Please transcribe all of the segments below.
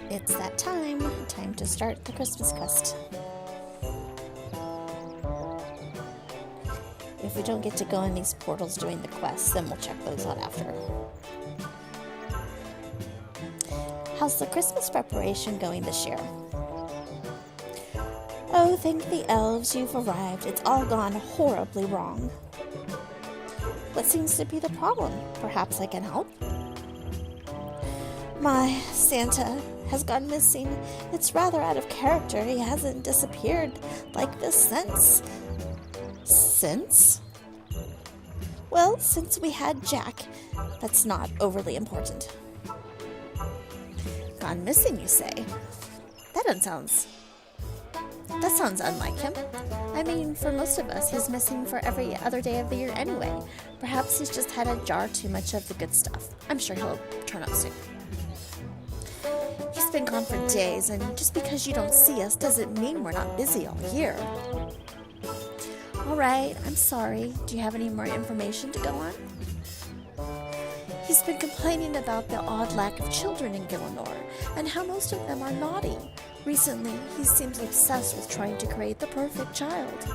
It's that time. Time to start the Christmas quest. If we don't get to go in these portals doing the quests, then we'll check those out after. How's the Christmas preparation going this year? Oh, thank the elves, you've arrived. It's all gone horribly wrong. What seems to be the problem? Perhaps I can help? My Santa has gone missing. It's rather out of character. He hasn't disappeared like this since. Since? Well, since we had Jack. That's not overly important. Gone missing, you say? That sounds unlike him. I mean, for most of us, he's missing for every other day of the year anyway. Perhaps he's just had a jar too much of the good stuff. I'm sure he'll turn up soon. He's been gone for days, and just because you don't see us doesn't mean we're not busy all year. Alright, I'm sorry. Do you have any more information to go on? He's been complaining about the odd lack of children in Gillinor, and how most of them are naughty. Recently, he seems obsessed with trying to create the perfect child.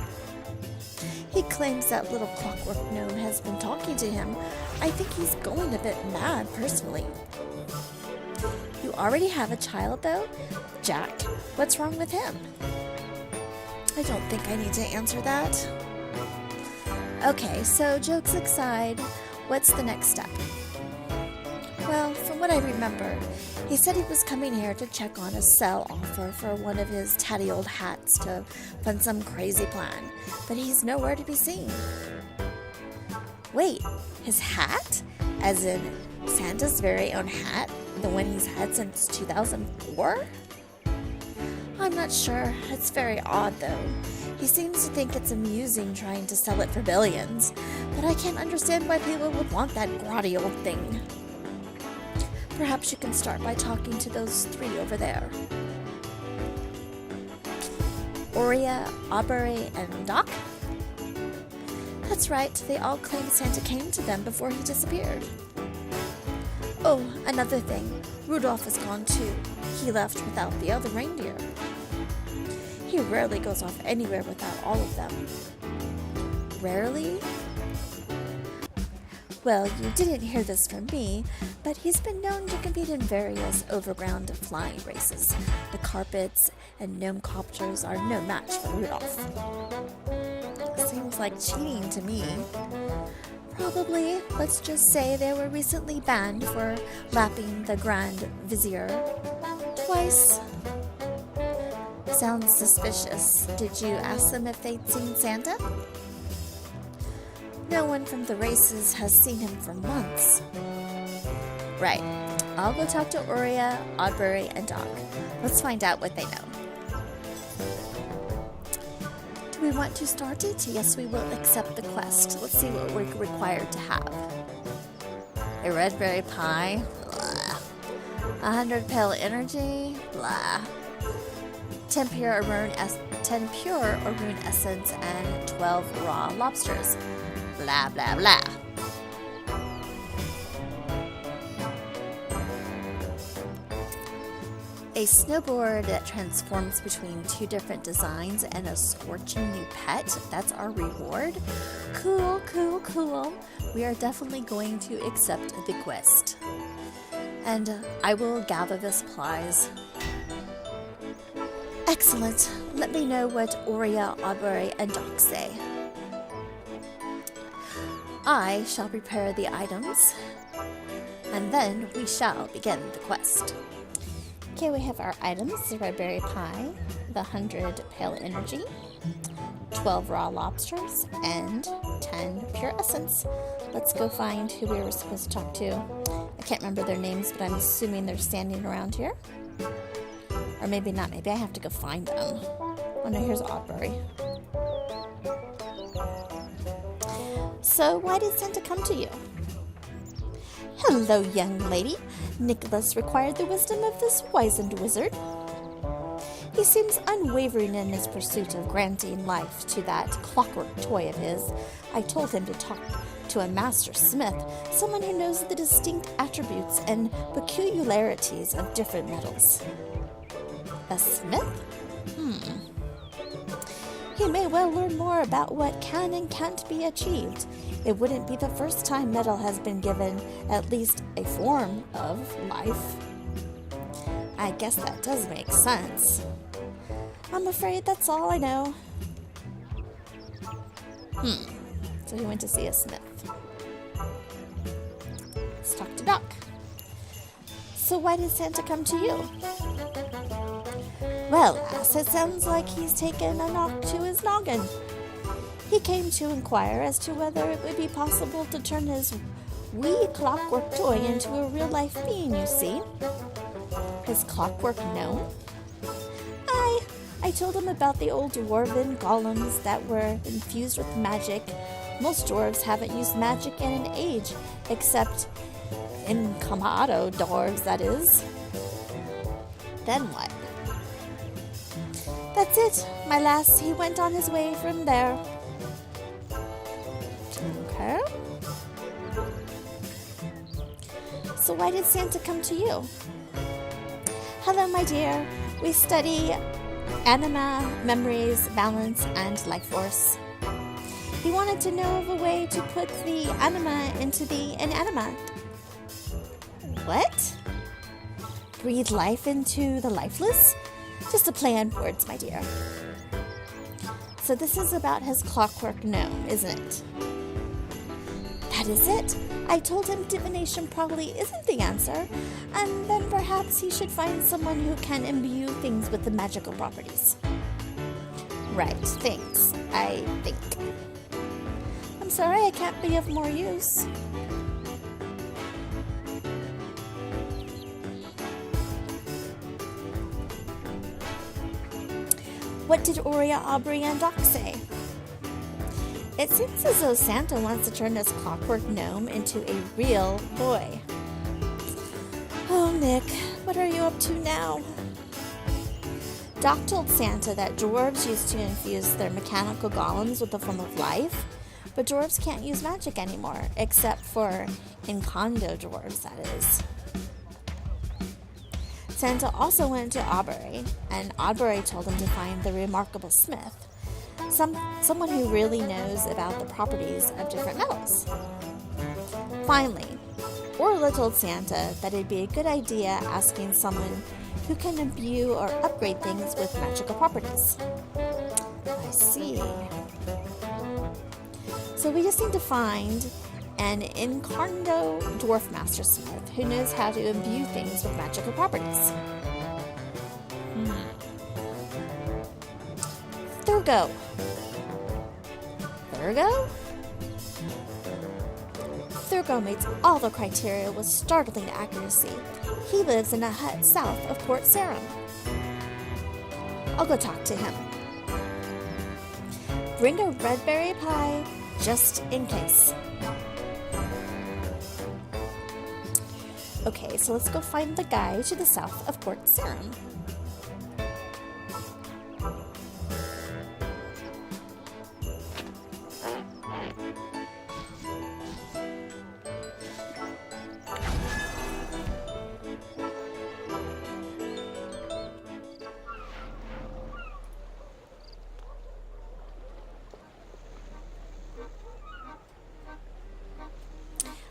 He claims that little clockwork gnome has been talking to him. I think he's going a bit mad, personally. You already have a child, though? Jack, what's wrong with him? I don't think I need to answer that. Okay, so jokes aside, what's the next step? Well, from what I remember, he said he was coming here to check on a sell offer for one of his tatty old hats to fund some crazy plan, but he's nowhere to be seen. Wait, his hat? As in Santa's very own hat? The one he's had since 2004? I'm not sure. It's very odd, though. He seems to think it's amusing trying to sell it for billions, but I can't understand why people would want that grotty old thing. Perhaps you can start by talking to those three over there. Aurea, Aubrey, and Doc? That's right, they all claim Santa came to them before he disappeared. Oh, another thing. Rudolph is gone too. He left without the other reindeer. He rarely goes off anywhere without all of them. Rarely? Well, you didn't hear this from me, but he's been known to compete in various overground flying races. The carpets and gnome copters are no match for Rudolph. Seems like cheating to me. Probably. Let's just say they were recently banned for lapping the Grand Vizier twice. Sounds suspicious. Did you ask them if they'd seen Santa? No one from the races has seen him for months. Right. I'll go talk to Aurea, Aubrey, and Doc. Let's find out what they know. Do we want to start it? Yes, we will accept the quest. Let's see what we're required to have. A red berry pie? Blah. 100 pale energy? Blah. 10 pure Arune essence and 12 raw lobsters. Blah, blah, blah. A snowboard that transforms between two different designs and a scorching new pet. That's our reward. Cool, cool, cool. We are definitely going to accept the quest. And I will gather the supplies. Excellent. Let me know what Aurea, Aubrey, and Doc say. I shall prepare the items, and then we shall begin the quest. Okay, we have our items, the red berry pie, the 100 pale energy, 12 raw lobsters, and 10 pure essence. Let's go find who we were supposed to talk to. I can't remember their names, but I'm assuming they're standing around here. Or maybe not, maybe I have to go find them. Oh no, here's Aubrey. So, why did Santa come to you? Hello, young lady. Nicholas required the wisdom of this wizened wizard. He seems unwavering in his pursuit of granting life to that clockwork toy of his. I told him to talk to a master smith, someone who knows the distinct attributes and peculiarities of different metals. A smith? He may well learn more about what can and can't be achieved. It wouldn't be the first time metal has been given at least a form of life. I guess that does make sense. I'm afraid that's all I know. So he went to see a smith. Let's talk to Doc. So why did Santa come to you? Well, lass, it sounds like he's taken a knock to his noggin. He came to inquire as to whether it would be possible to turn his wee clockwork toy into a real-life being, you see. His clockwork gnome? I told him about the old dwarven golems that were infused with magic. Most dwarves haven't used magic in an age, except in Kamado dwarves, that is. Then what? That's it, my lass. He went on his way from there. Okay. So why did Santa come to you? Hello, my dear. We study anima, memories, balance, and life force. He wanted to know of a way to put the anima into the inanimate. What? Breathe life into the lifeless? Just a play on words, my dear. So this is about his clockwork gnome, isn't it? That is it. I told him divination probably isn't the answer, and then perhaps he should find someone who can imbue things with the magical properties. Right, things, I think. I'm sorry I can't be of more use. What did Aurea, Aubrey, and Doc say? It seems as though Santa wants to turn his clockwork gnome into a real boy. Oh, Nick, what are you up to now? Doc told Santa that dwarves used to infuse their mechanical golems with a form of life, but dwarves can't use magic anymore, except for Encanto dwarves, that is. Santa also went to Aubrey, and Aubrey told him to find the remarkable smith, someone who really knows about the properties of different metals. Finally, Orla told Santa that it'd be a good idea asking someone who can imbue or upgrade things with magical properties. I see. So we just need to find an Encanto dwarf master smith who knows how to imbue things with magical properties. Thurgo. Thurgo? Thurgo meets all the criteria with startling accuracy. He lives in a hut south of Port Sarum. I'll go talk to him. Bring a red berry pie just in case. Okay, so let's go find the guy to the south of Port Sarum.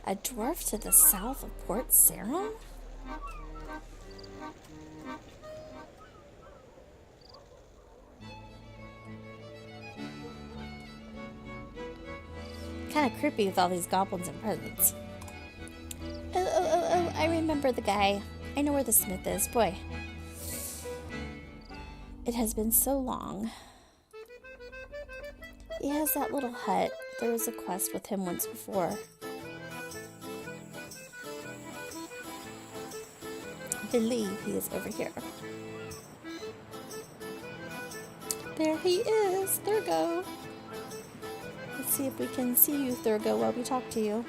A dwarf to the south of Port Sarum? Kind of creepy with all these goblins and presents. Oh, I remember the guy. I know where the smith is. Boy, it has been so long. He has that little hut. There was a quest with him once before. I believe he is over here. There he is, Thurgo. Let's see if we can see you, Thurgo, while we talk to you.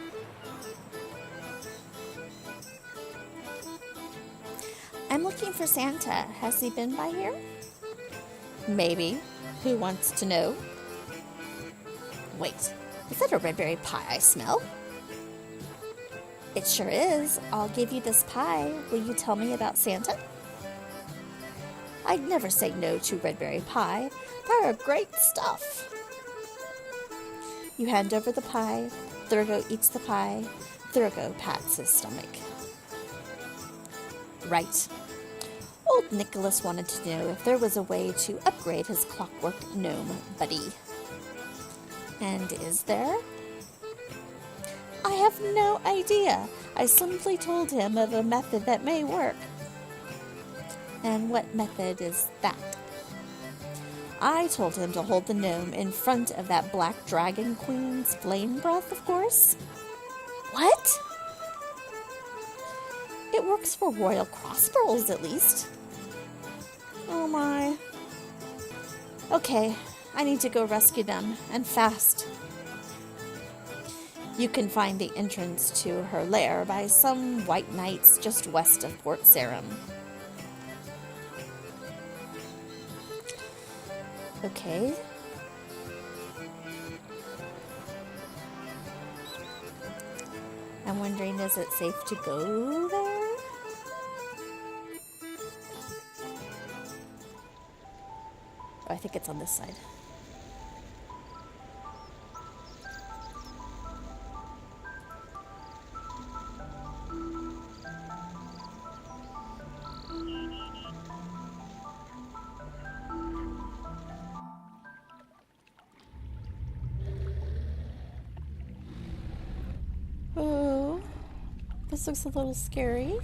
I'm looking for Santa. Has he been by here? Maybe. Who wants to know? Wait, Is that a red berry pie I smell? It sure is. I'll give you this pie. Will you tell me about Santa? I'd never say no to red berry pie. They're great stuff. You hand over the pie. Thurgo eats the pie. Thurgo pats his stomach. Right. Old Nicholas wanted to know if there was a way to upgrade his clockwork gnome buddy. And is there? I have no idea. I simply told him of a method that may work. And what method is that? I told him to hold the gnome in front of that black dragon queen's flame breath, of course. What? It works for royal crossbows, at least. Oh my. Okay, I need to go rescue them, and fast. You can find the entrance to her lair by some white knights just west of Port Sarum. Okay. I'm wondering, is it safe to go there? Oh, I think it's on this side. Oh, this looks a little scary.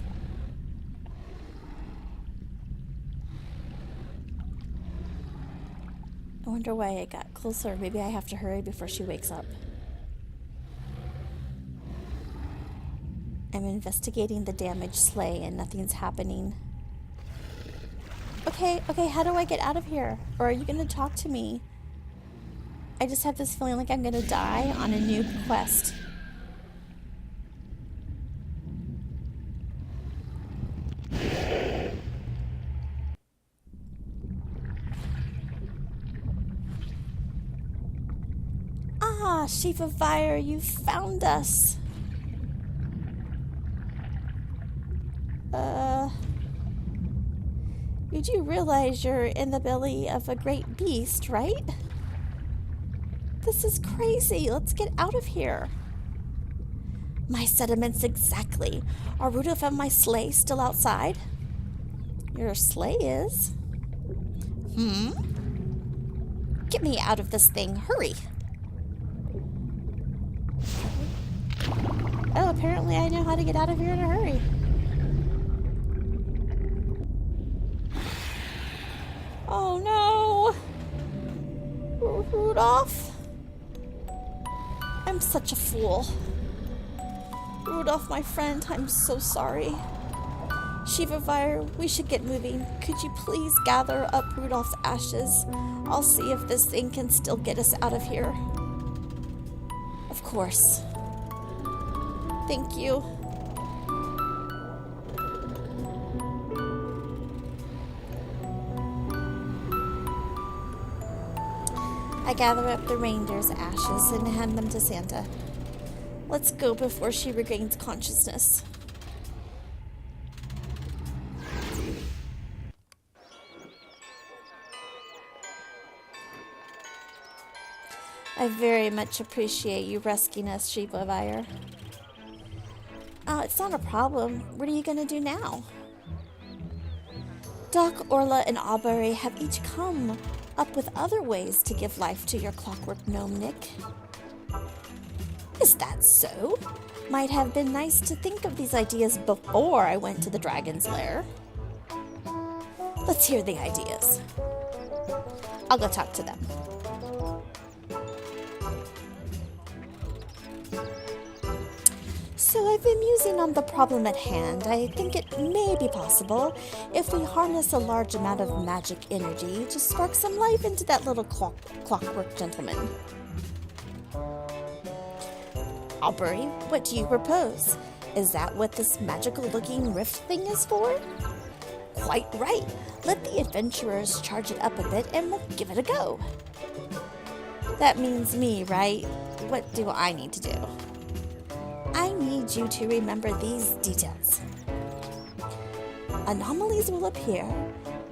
I wonder why it got closer. Maybe I have to hurry before she wakes up. I'm investigating the damaged sleigh and nothing's happening. Okay, how do I get out of here? Or are you going to talk to me? I just have this feeling like I'm going to die on a new quest. Ah, Sheaf of Fire, you found us. You do realize you're in the belly of a great beast, right? This is crazy. Let's get out of here. My sentiments exactly. Are Rudolph and my sleigh still outside? Your sleigh is? Get me out of this thing. Hurry. Oh, apparently I know how to get out of here in a hurry. Oh no! Rudolph? I'm such a fool. Rudolph, my friend, I'm so sorry. Shiva Fire, we should get moving. Could you please gather up Rudolph's ashes? I'll see if this thing can still get us out of here. Of course. Thank you. I gather up the reindeer's ashes and hand them to Santa. Let's go before she regains consciousness. I very much appreciate you rescuing us, Shiva Fire. It's not a problem. What are you going to do now? Doc, Orla, and Aubrey have each come up with other ways to give life to your clockwork gnome, Nick. Is that so? Might have been nice to think of these ideas before I went to the dragon's lair. Let's hear the ideas. I'll go talk to them. So I've been musing on the problem at hand. I think it may be possible if we harness a large amount of magic energy to spark some life into that little clockwork gentleman. Aubrey, what do you propose? Is that what this magical-looking rift thing is for? Quite right. Let the adventurers charge it up a bit and we'll give it a go. That means me, right? What do I need to do? I need you to remember these details. Anomalies will appear.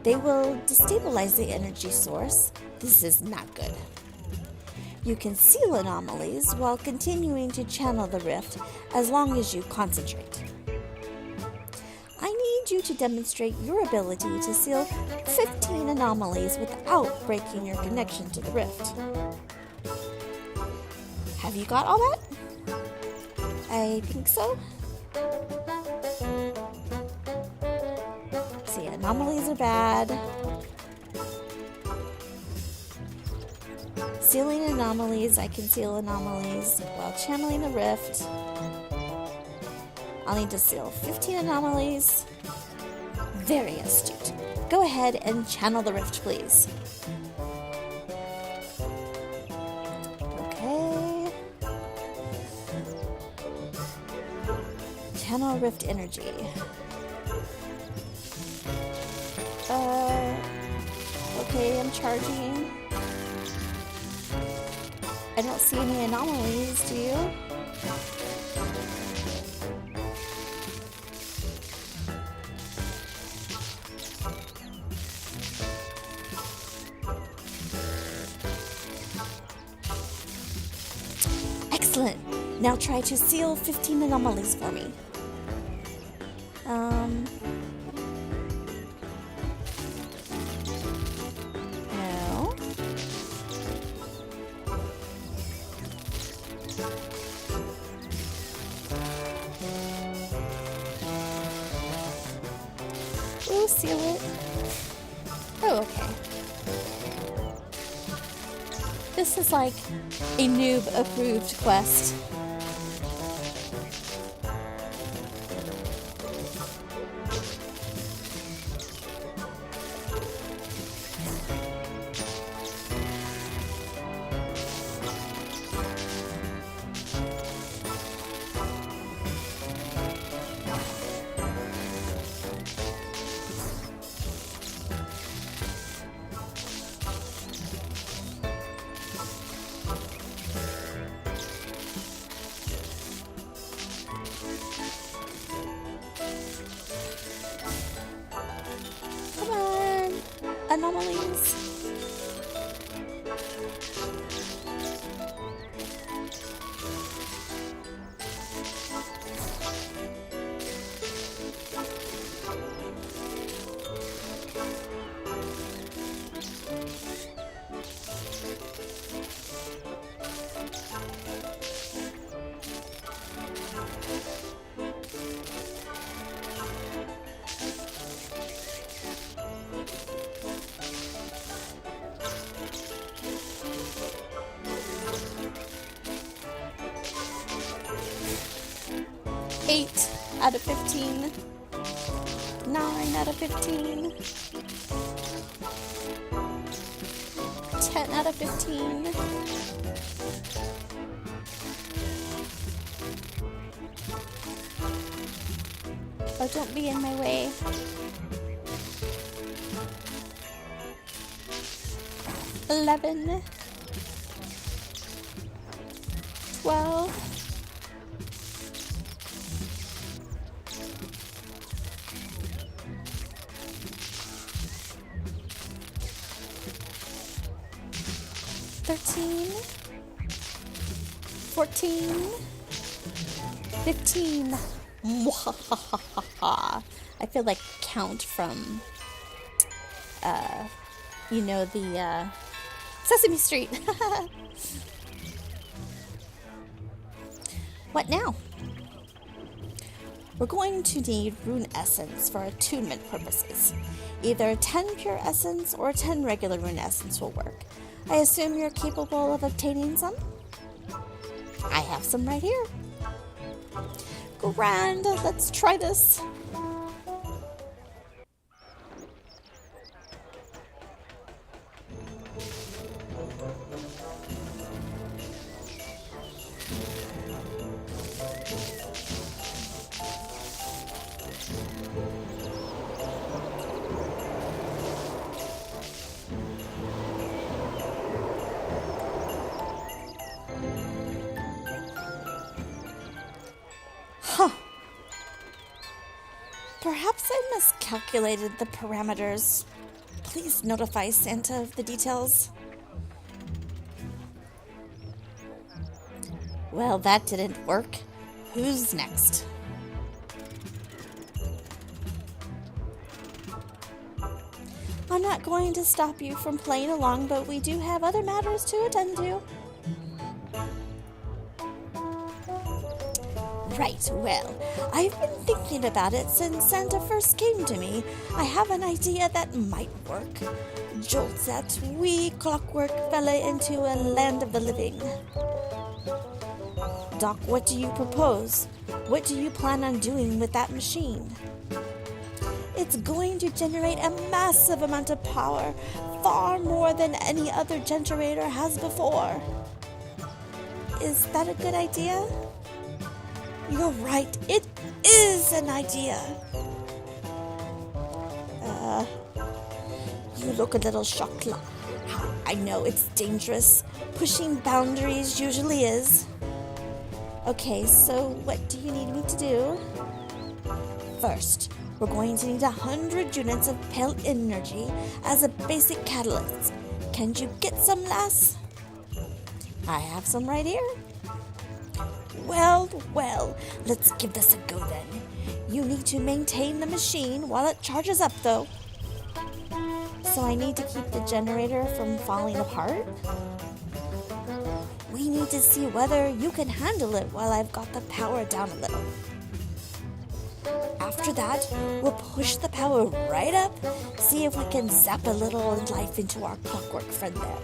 They will destabilize the energy source. This is not good. You can seal anomalies while continuing to channel the rift as long as you concentrate. I need you to demonstrate your ability to seal 15 anomalies without breaking your connection to the rift. Have you got all that? I think so. See, anomalies are bad. Sealing anomalies, I can seal anomalies while channeling the rift. I'll need to seal 15 anomalies. Very astute. Go ahead and channel the rift, please. Okay. Channel rift energy. Okay, I'm charging. I don't see any anomalies, do you? Excellent. Now try to seal 15 anomalies for me. No. Ooh, seal it. Oh, okay. This is like a noob-approved quest. Anomalies. Eight out of 15. 9 out of 15. 10 out of 15. Oh, don't be in my way. 11. 12. 13, 14, 15. I feel like Count from, the Sesame Street. What now? We're going to need rune essence for attunement purposes. Either 10 pure essence or 10 regular rune essence will work. I assume you're capable of obtaining some? I have some right here. Grand, let's try this. miscalculated the parameters. Please notify Santa of the details. Well, that didn't work. Who's next? I'm not going to stop you from playing along, but we do have other matters to attend to. Right, well, I've been thinking about it since Santa first came to me. I have an idea that might work. Jolts that wee clockwork fella into a land of the living. Doc, what do you propose? What do you plan on doing with that machine? It's going to generate a massive amount of power, far more than any other generator has before. Is that a good idea? You're right, it is an idea. You look a little shocked. I know it's dangerous. Pushing boundaries usually is. Okay, so what do you need me to do? First, we're going to need 100 units of pale energy as a basic catalyst. Can you get some, lass? I have some right here. Well, let's give this a go then. You need to maintain the machine while it charges up, though. So I need to keep the generator from falling apart? We need to see whether you can handle it while I've got the power down a little. After that, we'll push the power right up, see if we can zap a little life into our clockwork friend there.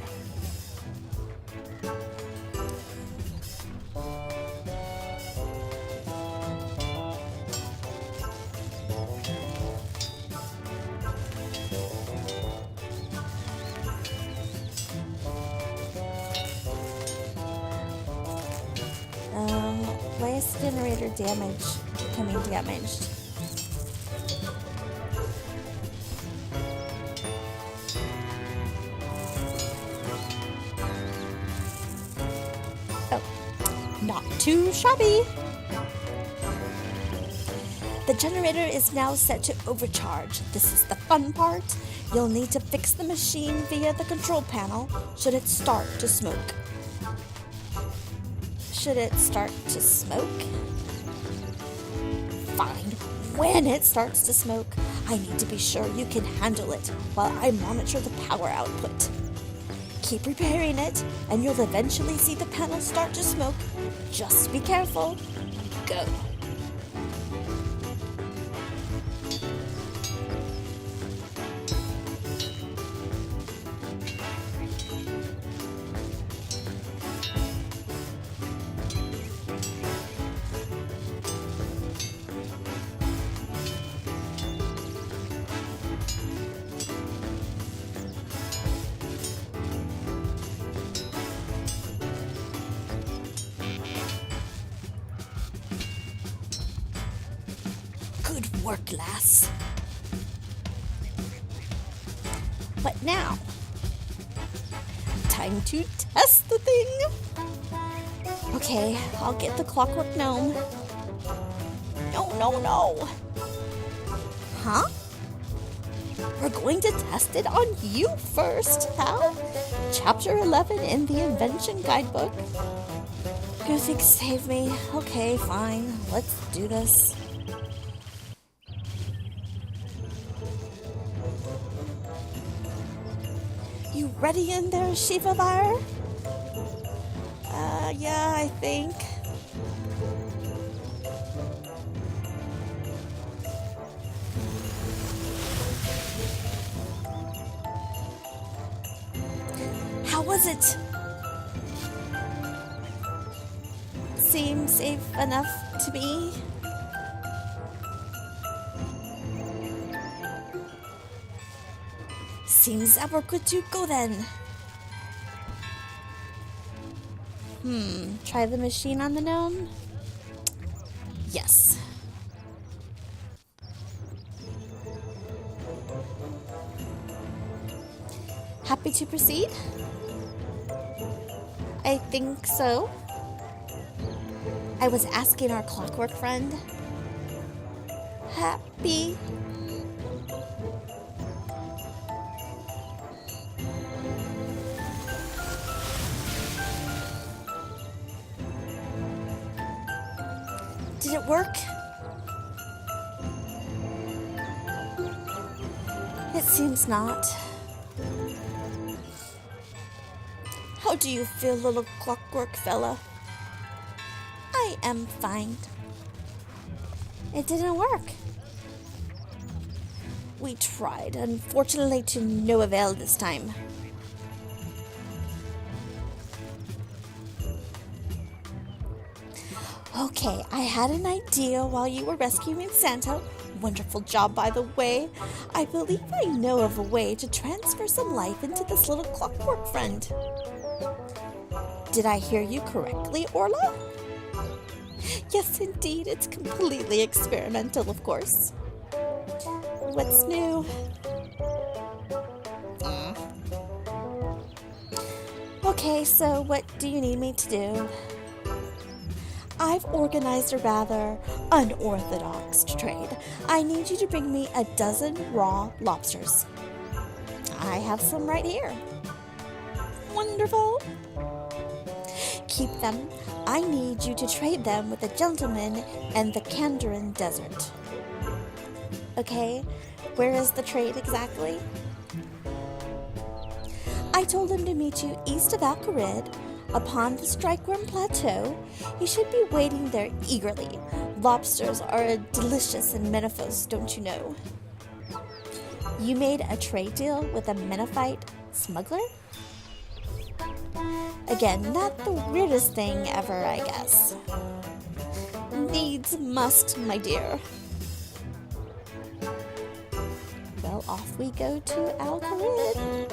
Why is the generator becoming damaged? Oh, not too shabby. The generator is now set to overcharge. This is the fun part. You'll need to fix the machine via the control panel should it start to smoke. Should it start to smoke? Fine. When it starts to smoke, I need to be sure you can handle it while I monitor the power output. Keep repairing it, and you'll eventually see the panel start to smoke. Just be careful. Go. Good work, lass. What now? Time to test the thing. Okay, I'll get the clockwork gnome. No. Huh? We're going to test it on you first, Hal. Chapter 11 in the Invention Guidebook. You think save me? Okay, fine. Let's do this. You ready in there, Shiva Vyre? Yeah, I think. How was it? Seems safe enough to me. Seems that we're good to go then. Try the machine on the gnome? Yes. Happy to proceed? I think so. I was asking our clockwork friend. Happy. work? It seems not. How do you feel, little clockwork fella? I am fine. It didn't work. We tried, unfortunately to no avail this time. Okay, I had an idea while you were rescuing Santa. Wonderful job, by the way. I believe I know of a way to transfer some life into this little clockwork friend. Did I hear you correctly, Orla? Yes, indeed. It's completely experimental, of course. What's new? Okay, so what do you need me to do? I've organized a rather unorthodox trade. I need you to bring me 12 raw lobsters. I have some right here. Wonderful. Keep them. I need you to trade them with a gentleman in the Kandarin Desert. Okay, where is the trade exactly? I told him to meet you east of Al-Kharid, upon the Strikeworm Plateau. He should be waiting there eagerly. Lobsters are delicious in Menifos, don't you know? You made a trade deal with a Menifite smuggler? Again, not the weirdest thing ever, I guess. Needs must, my dear. Well, off we go to Al-Kharid.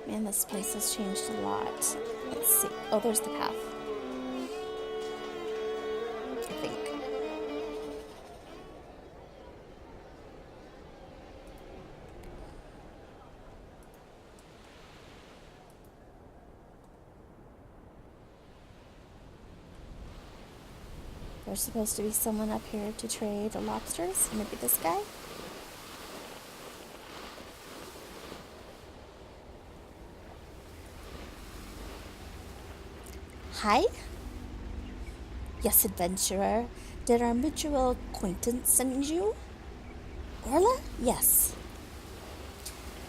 Man, this place has changed a lot. Let's see. Oh, there's the path. I think. There's supposed to be someone up here to trade the lobsters. Maybe this guy? Hi? Yes, adventurer. Did our mutual acquaintance send you? Orla? Yes.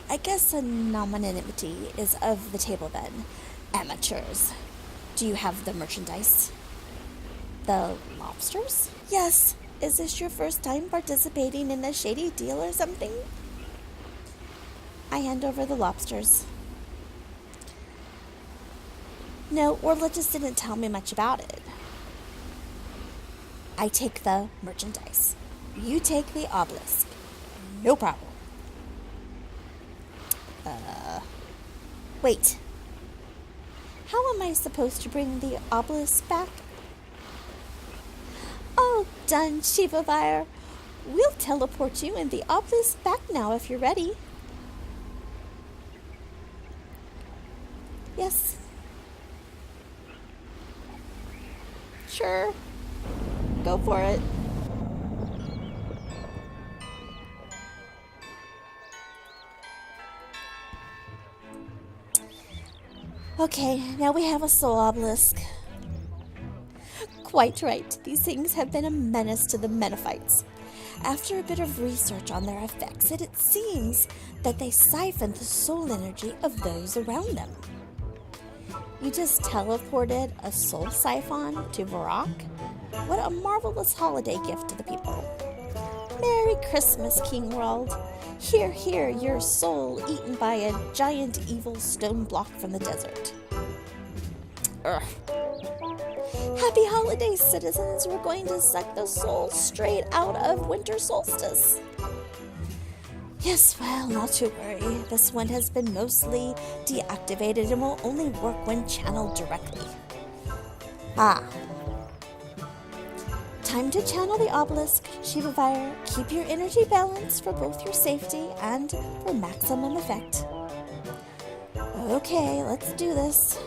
I guess anonymity is of the table then. Amateurs. Do you have the merchandise? The lobsters? Yes. Is this your first time participating in a shady deal or something? I hand over the lobsters. No, Orla just didn't tell me much about it. I take the merchandise. You take the obelisk. No problem. Wait. How am I supposed to bring the obelisk back? Oh, done, Shiva Vyre. We'll teleport you and the obelisk back now if you're ready. Yes. Sure. Go for it. Okay, now we have a soul obelisk. Quite right. These things have been a menace to the Menophites. After a bit of research on their effects, it seems that they siphon the soul energy of those around them. You just teleported a soul siphon to Varrock? What a marvelous holiday gift to the people. Merry Christmas, King World. Here, here, your soul eaten by a giant evil stone block from the desert. Ugh. Happy holidays, citizens. We're going to suck the soul straight out of winter solstice. Yes, well, not to worry. This one has been mostly deactivated and will only work when channeled directly. Time to channel the Obelisk, Shiva Vyre. Keep your energy balanced for both your safety and for maximum effect. Okay, let's do this.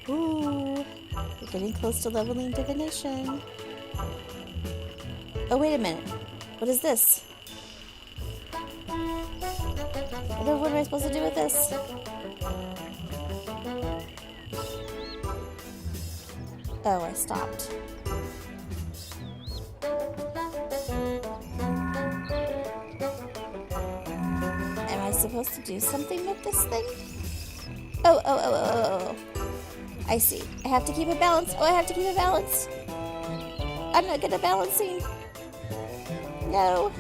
Ooh, we're getting close to leveling divination. Oh, wait a minute. What is this? What am I supposed to do with this? Oh, I stopped. Am I supposed to do something with this thing? Oh. I see. I have to keep it balanced. Oh, I have to keep it balanced. I'm not good at balancing. No.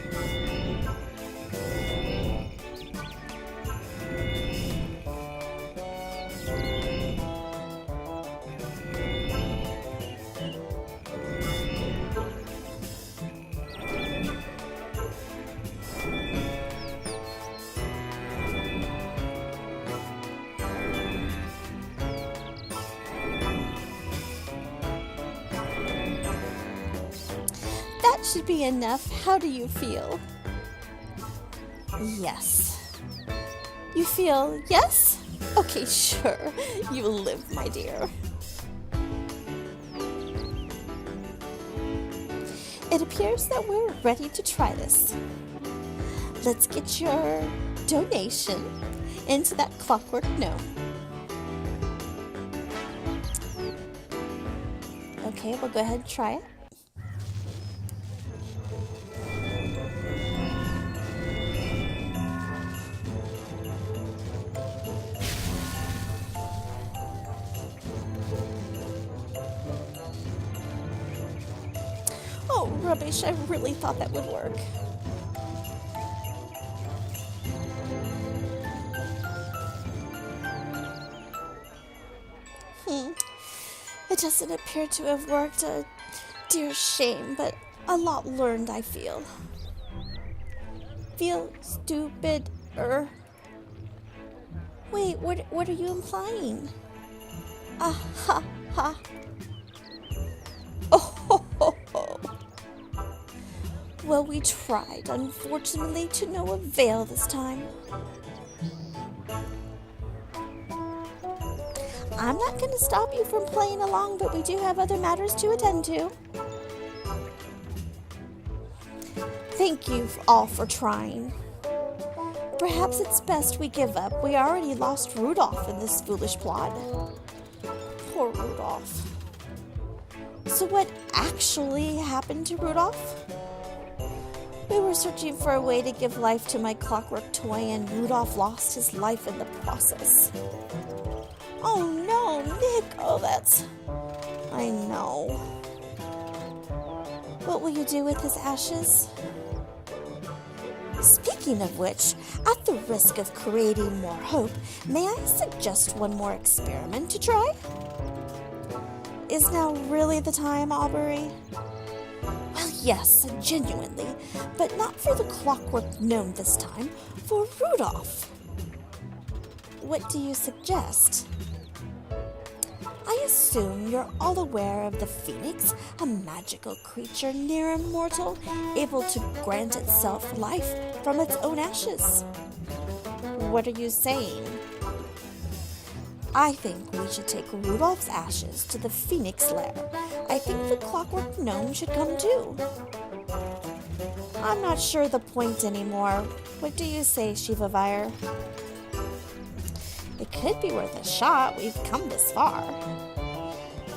That should be enough. How do you feel? Yes. You feel yes? Okay, sure. You will live, my dear. It appears that we're ready to try this. Let's get your donation into that clockwork gnome. Okay, we'll go ahead and try it. Oh, rubbish. I really thought that would work. It doesn't appear to have worked. A dear shame, but a lot learned, I feel. Feel stupid, Wait, what are you implying? Ah, ha, ha. Oh, ho, ho, ho. Well, we tried, unfortunately, to no avail this time. I'm not going to stop you from playing along, but we do have other matters to attend to. Thank you all for trying. Perhaps it's best we give up. We already lost Rudolph in this foolish plot. Poor Rudolph. So what actually happened to Rudolph? We were searching for a way to give life to my clockwork toy, and Rudolph lost his life in the process. Oh no, Nick! Oh, that's... I know. What will you do with his ashes? Speaking of which, at the risk of creating more hope, may I suggest one more experiment to try? Is now really the time, Aubrey? Well, yes, genuinely, but not for the clockwork gnome this time, for Rudolph. What do you suggest? I assume you're all aware of the phoenix, a magical creature near immortal, able to grant itself life from its own ashes. What are you saying? I think we should take Rudolph's ashes to the phoenix lair. I think the clockwork gnome should come too. I'm not sure the point anymore. What do you say, Shiva Vyre? It could be worth a shot. We've come this far.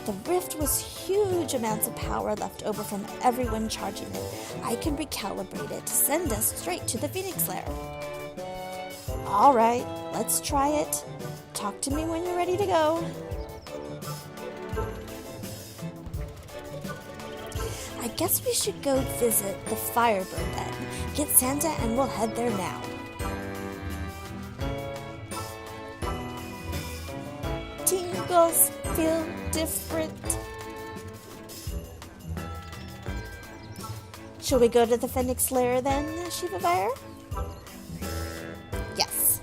The rift was huge amounts of power left over from everyone charging it. I can recalibrate it to send us straight to the Phoenix Lair. All right, let's try it. Talk to me when you're ready to go. I guess we should go visit the Firebird then. Get Santa and we'll head there now. Ting girls feel different. Shall we go to the Phoenix lair then, Shiva Vire? Yes.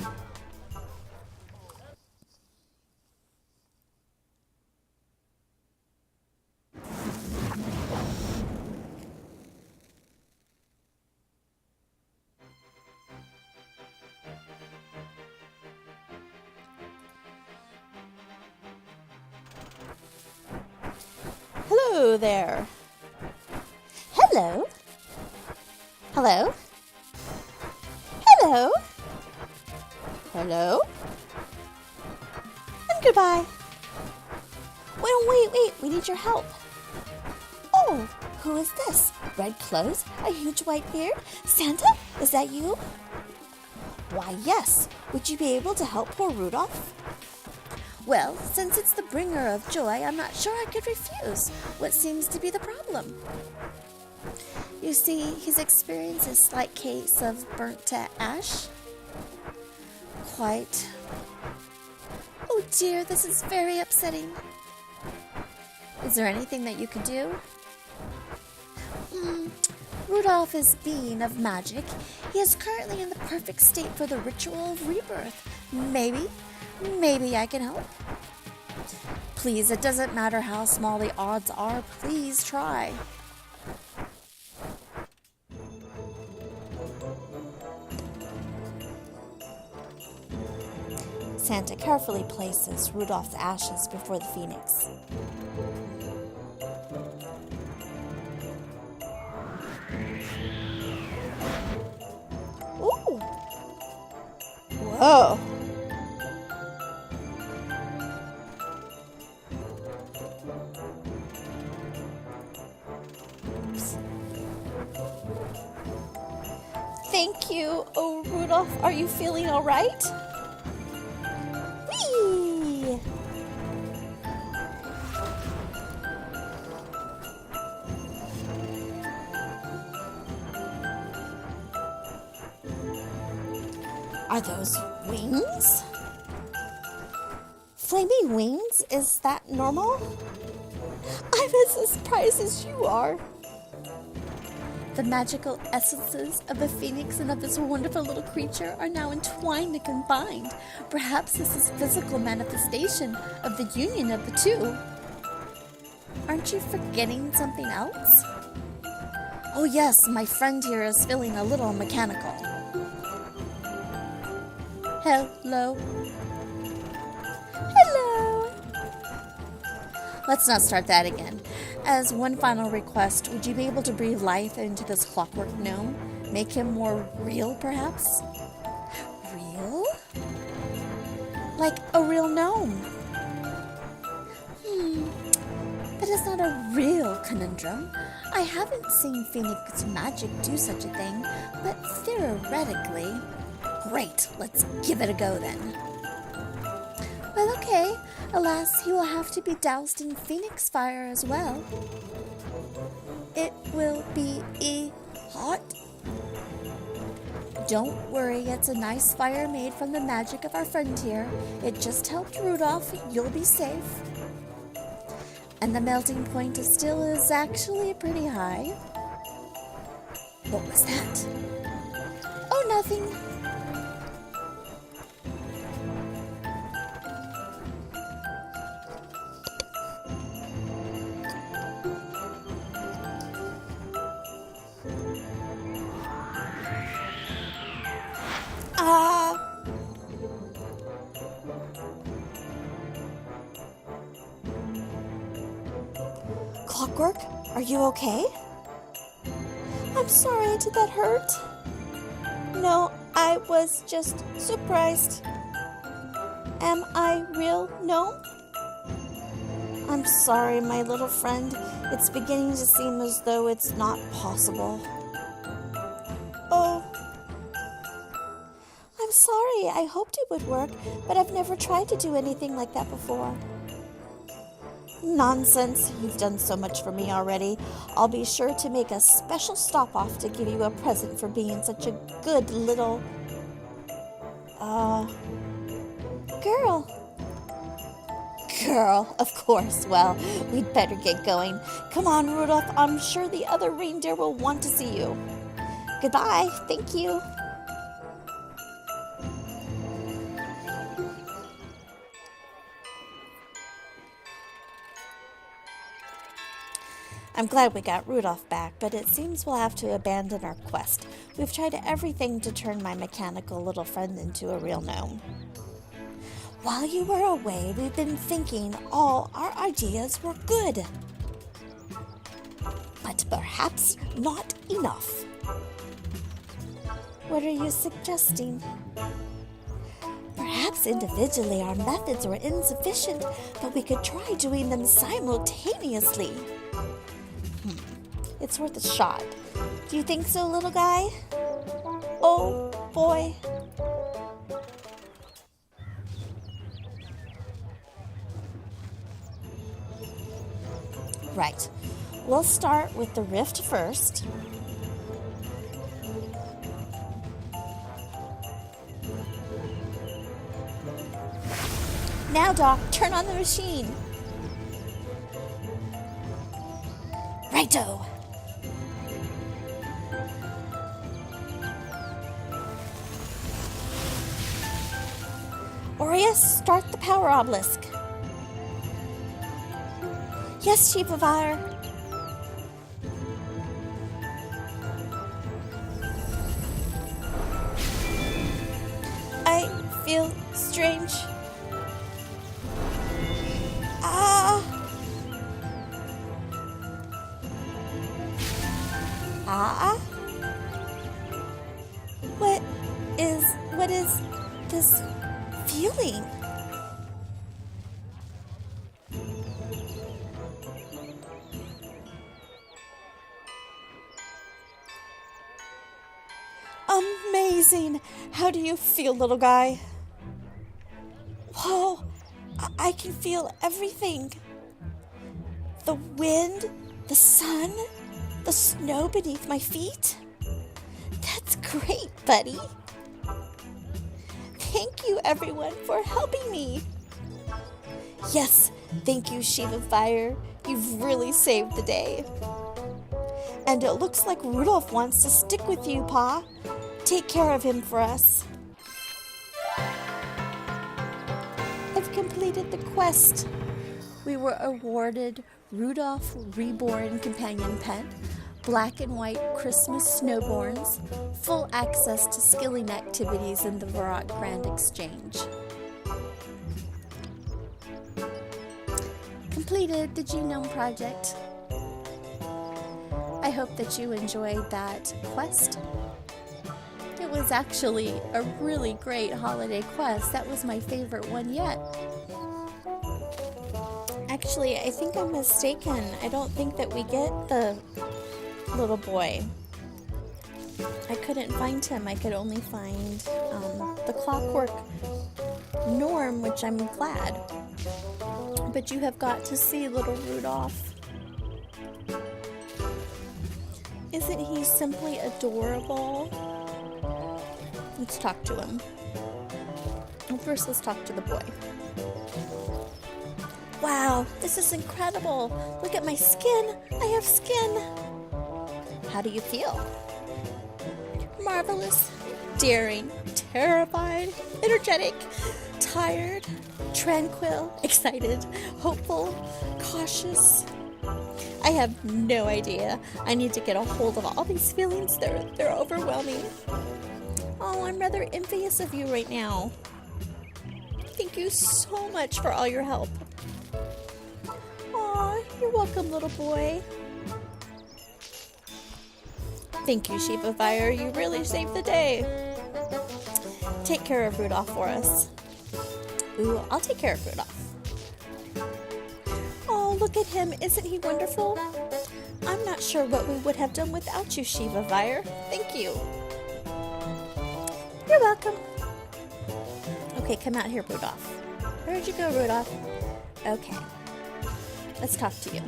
Hello there. Hello. Hello? Hello? Hello? And goodbye. Wait, we need your help. Oh, who is this? Red clothes? A huge white beard? Santa? Is that you? Why, yes. Would you be able to help poor Rudolph? Well, since it's the bringer of joy, I'm not sure I could refuse. What seems to be the problem? You see, he's experienced a slight case of burnt to ash. Quite. Oh dear, this is very upsetting. Is there anything that you could do? Rudolph is being of magic. He is currently in the perfect state for the ritual of rebirth. Maybe I can help. Please, it doesn't matter how small the odds are. Please try. Santa carefully places Rudolph's ashes before the phoenix. Ooh! Whoa! Oops. Thank you. Oh, Rudolph, are you feeling all right? Are those wings? Flaming wings? Is that normal? I'm as surprised as you are. The magical essences of the phoenix and of this wonderful little creature are now entwined and combined. Perhaps this is physical manifestation of the union of the two. Aren't you forgetting something else? Oh yes, my friend here is feeling a little mechanical. Hello. Hello. Let's not start that again. As one final request, would you be able to breathe life into this clockwork gnome? Make him more real, perhaps? Real? Like a real gnome. That is not a real conundrum. I haven't seen Phoenix magic do such a thing, but theoretically... Great, let's give it a go then. Well, okay. Alas, he will have to be doused in phoenix fire as well. It will be hot. Don't worry, it's a nice fire made from the magic of our friend here. It just helped Rudolph. You'll be safe. And the melting point is actually pretty high. What was that? Oh, nothing. Clockwork, are you okay? I'm sorry, did that hurt? No, I was just surprised. Am I real gnome? I'm sorry, my little friend. It's beginning to seem as though it's not possible. Oh. I'm sorry, I hoped it would work, but I've never tried to do anything like that before. Nonsense, you've done so much for me already. I'll be sure to make a special stop-off to give you a present for being such a good little... girl. girl, of course. Well, we'd better get going. Come on, Rudolph. I'm sure the other reindeer will want to see you. Goodbye. Thank you. I'm glad we got Rudolph back, but it seems we'll have to abandon our quest. We've tried everything to turn my mechanical little friend into a real gnome. While you were away, we've been thinking all our ideas were good. But perhaps not enough. What are you suggesting? Perhaps individually our methods were insufficient, but we could try doing them simultaneously. It's worth a shot. Do you think so, little guy? Oh, boy. Right. We'll start with the rift first. Now, Doc, turn on the machine. Righto. Aureus, start the power obelisk. Yes, Chief of Fire. I feel strange. What is this feeling? Amazing! How do you feel, little guy? Whoa! I can feel everything. The wind, the sun, the snow beneath my feet. That's great, buddy. Thank you, everyone, for helping me. Yes, thank you, Chief of Fire. You've really saved the day. And it looks like Rudolph wants to stick with you, Pa. Take care of him for us. I've completed the quest. We were awarded Rudolph Reborn Companion Pet, black and white Christmas snowboards, full access to skilling activities in the Grand Excahnge. Completed the G-Nome Project. I hope that you enjoyed that quest. It was actually a really great holiday quest. That was my favorite one yet. Actually, I think I'm mistaken. I don't think that we get the little boy. I couldn't find him. I could only find the Clockwork Norm, which I'm glad. But you have got to see little Rudolph. Isn't he simply adorable? Let's talk to him. Well, first, let's talk to the boy. Wow, this is incredible. Look at my skin. I have skin. How do you feel? Marvelous, daring, terrified, energetic, tired, tranquil, excited, hopeful, cautious. I have no idea. I need to get a hold of all these feelings. They're overwhelming. Oh, I'm rather envious of you right now. Thank you so much for all your help. Aw, you're welcome, little boy. Thank you, Chief of Fire. You really saved the day. Take care of Rudolph for us. Ooh, I'll take care of Rudolph. Oh, look at him. Isn't he wonderful? I'm not sure what we would have done without you, Chief of Fire. Thank you. You're welcome. Okay, come out here, Rudolph. Where'd you go, Rudolph? Okay. Let's talk to you.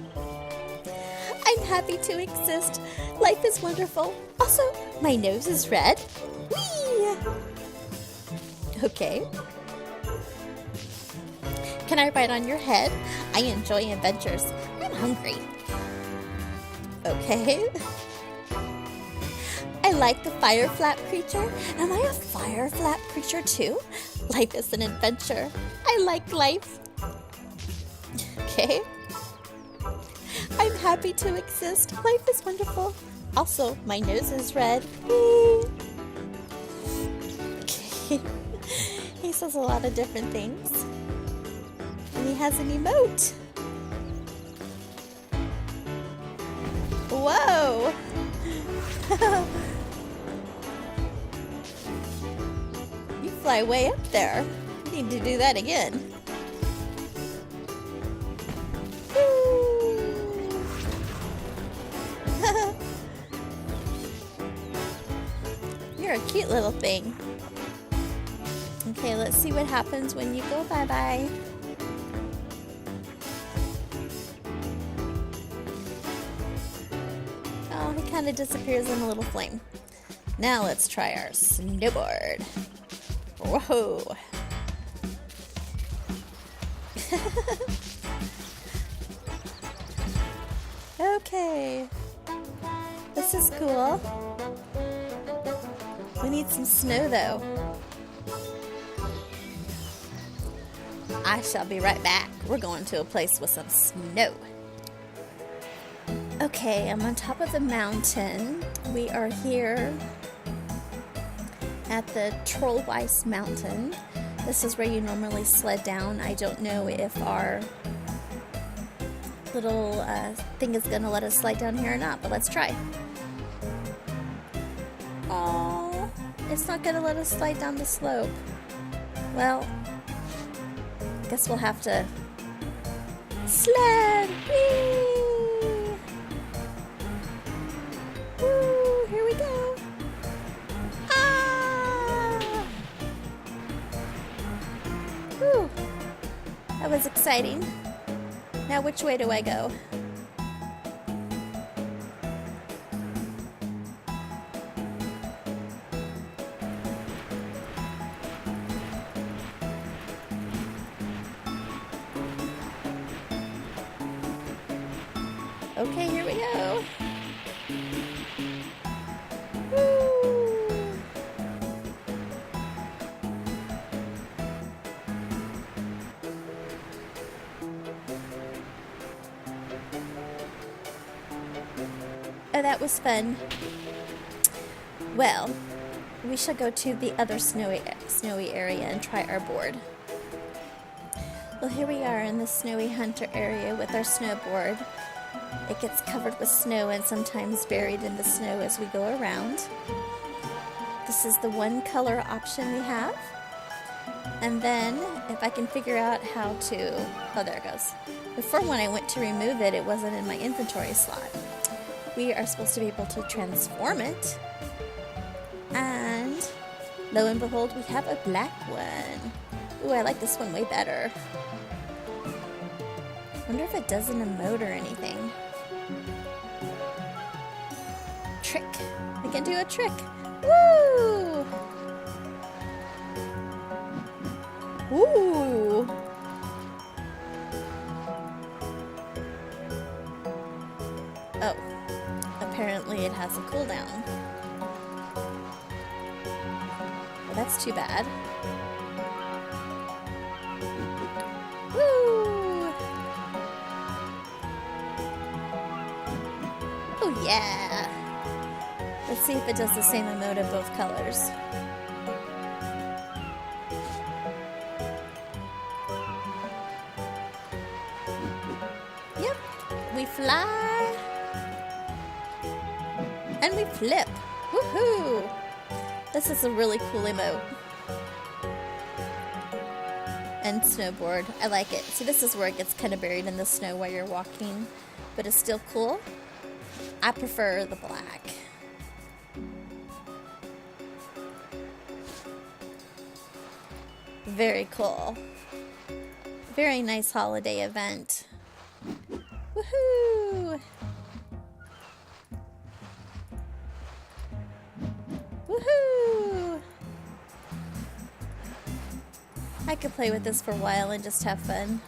I'm happy to exist. Life is wonderful. Also, my nose is red. Whee! Okay. Can I ride on your head? I enjoy adventures. I'm hungry. Okay. I like the fire flap creature. Am I a fire flap creature too? Life is an adventure. I like life. Okay. I'm happy to exist. Life is wonderful. Also, my nose is red. Okay. He says a lot of different things. And he has an emote. Whoa! You fly way up there. You need to do that again. You're a cute little thing. Okay, let's see what happens when you go bye-bye. Oh, he kind of disappears in a little flame. Now let's try our snowboard. Whoa. Okay. This is cool. We need some snow though. I shall be right back. We're going to a place with some snow. Okay, I'm on top of the mountain. We are here at the Trollweiss Mountain. This is where you normally sled down. I don't know if our little thing is gonna let us slide down here or not, but let's try. Oh, it's not gonna let us slide down the slope. Well, I guess we'll have to sled. Whee! Woo, here we go. Ah! Whew. That was exciting. Now which way do I go? Okay, here we go. Woo! Oh, that was fun. Well, we shall go to the other snowy area and try our board. Well, here we are in the snowy hunter area with our snowboard. It gets covered with snow and sometimes buried in the snow as we go around. This is the one color option we have. And then, if I can figure out how to... Oh, there it goes. Before when I went to remove it, it wasn't in my inventory slot. We are supposed to be able to transform it. And, lo and behold, we have a black one. Ooh, I like this one way better. Wonder if it does an emote or anything. Trick. We can do a trick. Woo! Ooh! Oh. Apparently it has a cooldown. Well, that's too bad. Woo! Oh yeah! Let's see if it does the same emote of both colors. Yep, we fly and we flip. Woohoo! This is a really cool emote. And snowboard. I like it. See, this is where it gets kind of buried in the snow while you're walking, but it's still cool. I prefer the black. Very cool. Very nice holiday event. Woohoo! Woohoo! I could play with this for a while and just have fun.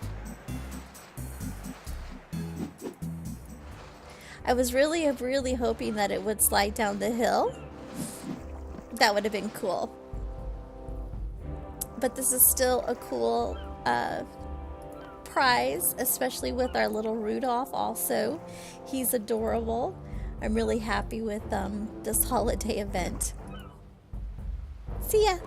I was really hoping that it would slide down the hill. That would have been cool. But this is still a cool prize, especially with our little Rudolph also. He's adorable. I'm really happy with this holiday event. See ya!